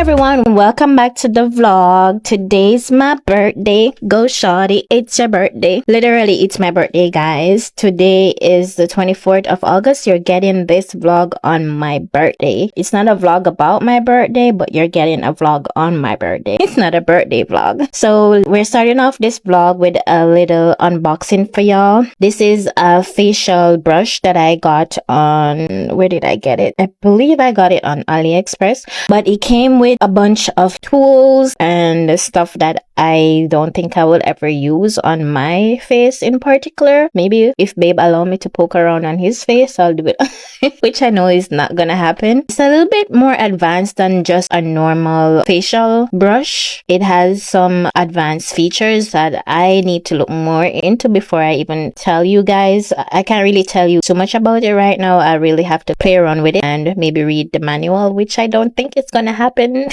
everyone, welcome back to the vlog. Today's my birthday. Go shawty, it's your birthday. Literally, it's my birthday, guys. Today is the 24th of August. You're getting this vlog on my birthday. It's not a vlog about my birthday, but you're getting a vlog on my birthday. It's not a birthday vlog. So we're starting off this vlog with a little unboxing for y'all. This is a facial brush that I got on, where did I get it? I believe I got it on AliExpress, but it came with a bunch of tools and stuff that I don't think I will ever use on my face in particular. Maybe if babe allow me to poke around on his face, I'll do it, which I know is not gonna happen. It's a little bit more advanced than just a normal facial brush. It has some advanced features that I need to look more into before I even tell you guys. I can't really tell you too much about it right now. I really have to play around with it and maybe read the manual, which I don't think it's gonna happen.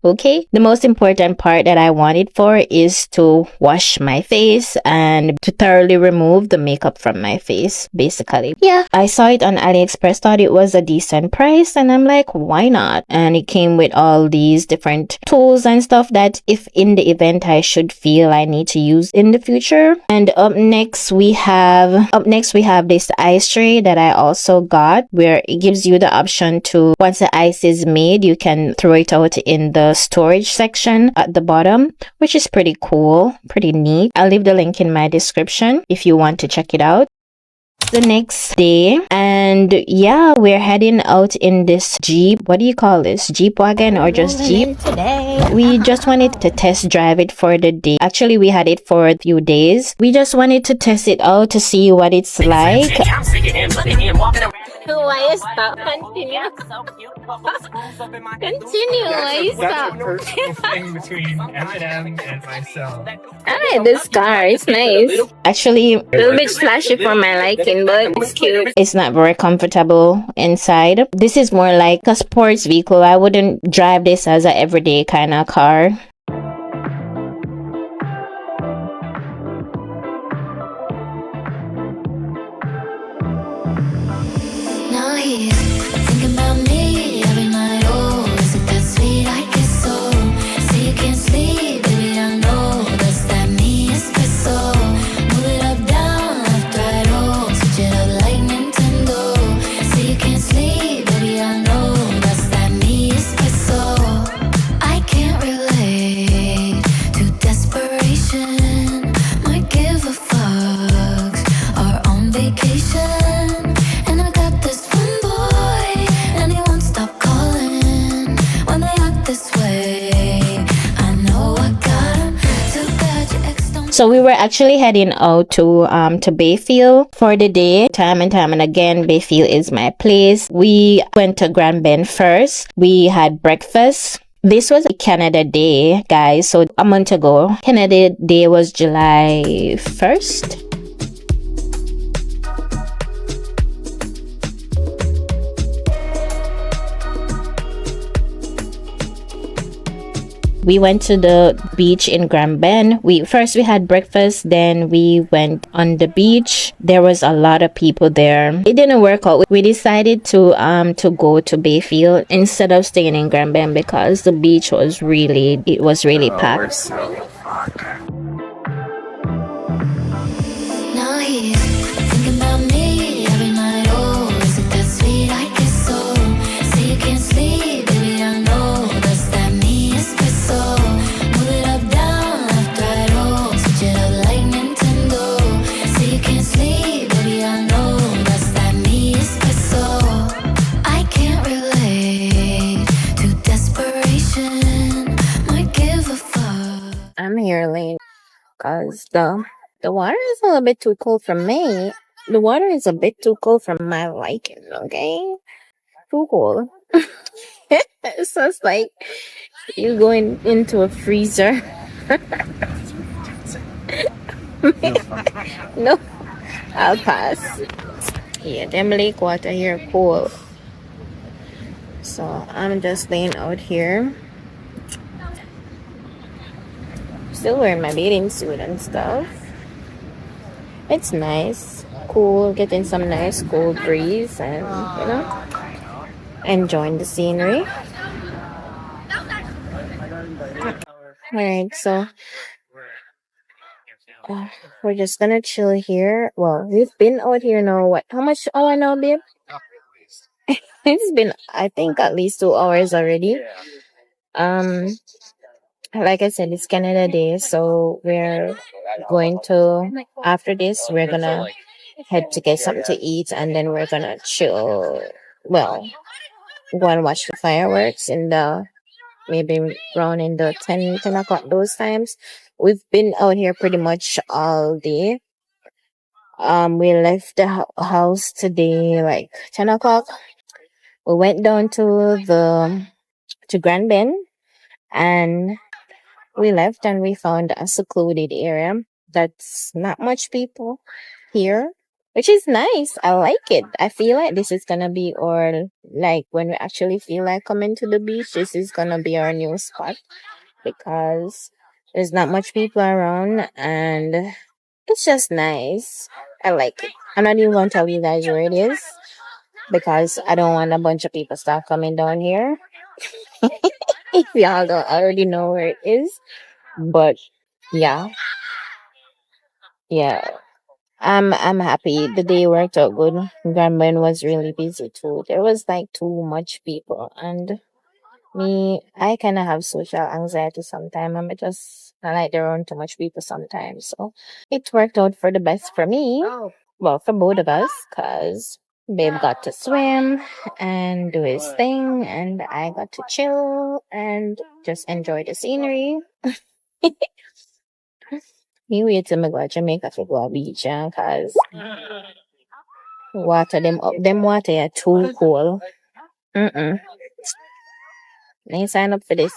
Okay, the most important part that I want it for is to wash my face and to thoroughly remove the makeup from my face, basically. Yeah, I saw it on AliExpress, thought it was a decent price, and I'm like, why not? And it came with all these different tools and stuff that if in the event I should feel I need to use in the future. And up next we have this ice tray that I also got, where it gives you the option to, once the ice is made, you can throw it out in the storage section at the bottom, which is pretty cool, pretty neat. I'll leave the link in my description if you want to check it out. The next day, and yeah, we're heading out in this Jeep. What do you call this? Jeep wagon or just Jeep? Today we just wanted to test drive it for the day. Actually, we had it for a few days. We just wanted to test it out to see what it's like. Why is that? Continue. Continue. Why is that? That's the personal thing between Eminem and myself. I like this car. It's nice. Actually, A little bit flashy for my liking, but it's cute. it's not very comfortable inside. This is more like a sports vehicle. I wouldn't drive this as an everyday kind of car. Now he's thinking about me every night. Oh, is it that sweet? I guess so. Say you can't sleep, baby, I know. That's that me espresso. Move it up, down, left, right, oh. Switch it up like Nintendo. Say you can't sleep, baby, I know. That's that me espresso. I can't relate to desperation. Might give a fuck. Are on vacation. So we were actually heading out to Bayfield for the day. Time and again, Bayfield is my place. We went to Grand Bend first. We had breakfast. This was a Canada Day, guys. So a month ago, Canada Day was July 1st. We went to the beach in Grand Bend. We had breakfast, then we went on the beach. There was a lot of people there. It didn't work out. We decided to go to Bayfield instead of staying in Grand Bend because the beach was really packed. Now he's thinking about me every night. Oh, is it that sweet? I guess so. Say you can't sleep, baby, I know. That's that me espresso. Move it up, down, left, right, oh. Switch it up like Nintendo. Say you can't sleep, baby, I know. That's that me espresso. I can't relate to desperation. Might give a fuck. I'm here late because the water is a little bit too cold for me. The water is a bit too cold for my liking, okay? Too cold. So it's like you're going into a freezer. No, I'll pass. Yeah, them lake water here cold. So I'm just laying out here. Still wearing my bathing suit and stuff. It's nice, cool, getting some nice cold breeze and, you know, enjoying the scenery. Alright, so we're just gonna chill here. Well, we've been out here now. What? How much hour now, babe? It's been, I think, at least 2 hours already. Um, like I said, it's Canada Day, so we're going to, after this, we're gonna head to get something to eat, and then we're gonna chill. Well, go and watch the fireworks in the maybe around in the 10 o'clock those times. We've been out here pretty much all day. We left the house today like 10 o'clock. We went down to Grand Bend, and we left and we found a secluded area that's not much people here, which is nice. I like it. I feel like this is gonna be our, like, when we actually feel like coming to the beach, this is gonna be our new spot because there's not much people around and it's just nice. I like it. I'm not even gonna tell you guys where it is because I don't want a bunch of people start coming down here. If y'all don't already know where it is. But yeah, yeah. I'm happy. The day worked out good. Grandma was really busy too. There was like too much people, and me, I kind of have social anxiety sometimes. I like there around too much people sometimes. So it worked out for the best for me. Well, for both of us, cause babe got to swim and do his thing, and I got to chill and just enjoy the scenery. Me wait till me go to Jamaica for go to beach, cause them water are too cold. Mm-mm. Ain't sign up for this.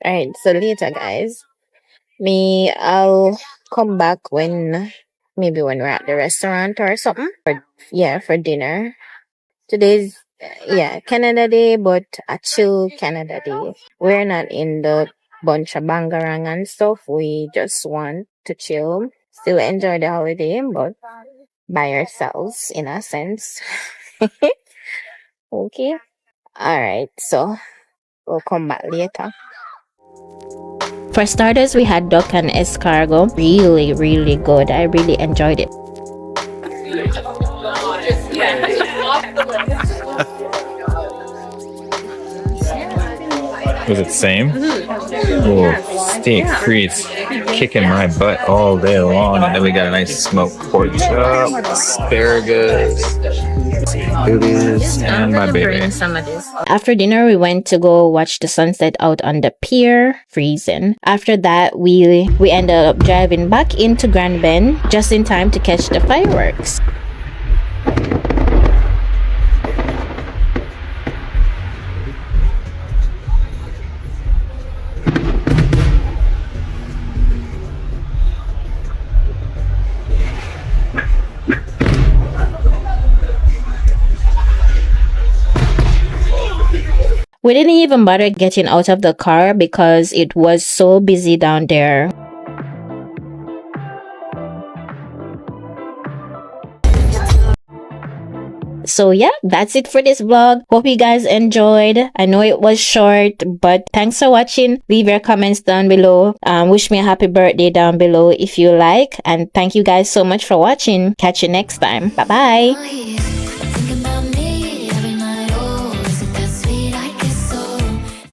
Alright, so later guys. I'll come back maybe when we're at the restaurant or something. For dinner. Today's Canada Day, but a chill Canada Day. We're not in the bunch of bangarang and stuff. We just want to chill, still enjoy the holiday, but by ourselves in a sense. Okay. Alright, so we'll come back later. For starters, we had duck and escargot. Really, really good. I really enjoyed it. Was it the same? Oh, steak frites kicking my butt all day long, and then we got a nice smoked pork chop, asparagus, boobies, and my baby. After dinner, we went to go watch the sunset out on the pier, freezing. After that, we ended up driving back into Grand Bend just in time to catch the fireworks. We didn't even bother getting out of the car because it was so busy down there. So yeah, that's it for this vlog. Hope you guys enjoyed. I know it was short, but thanks for watching. Leave your comments down below. Wish me a happy birthday down below if you like. And thank you guys so much for watching. Catch you next time. Bye bye.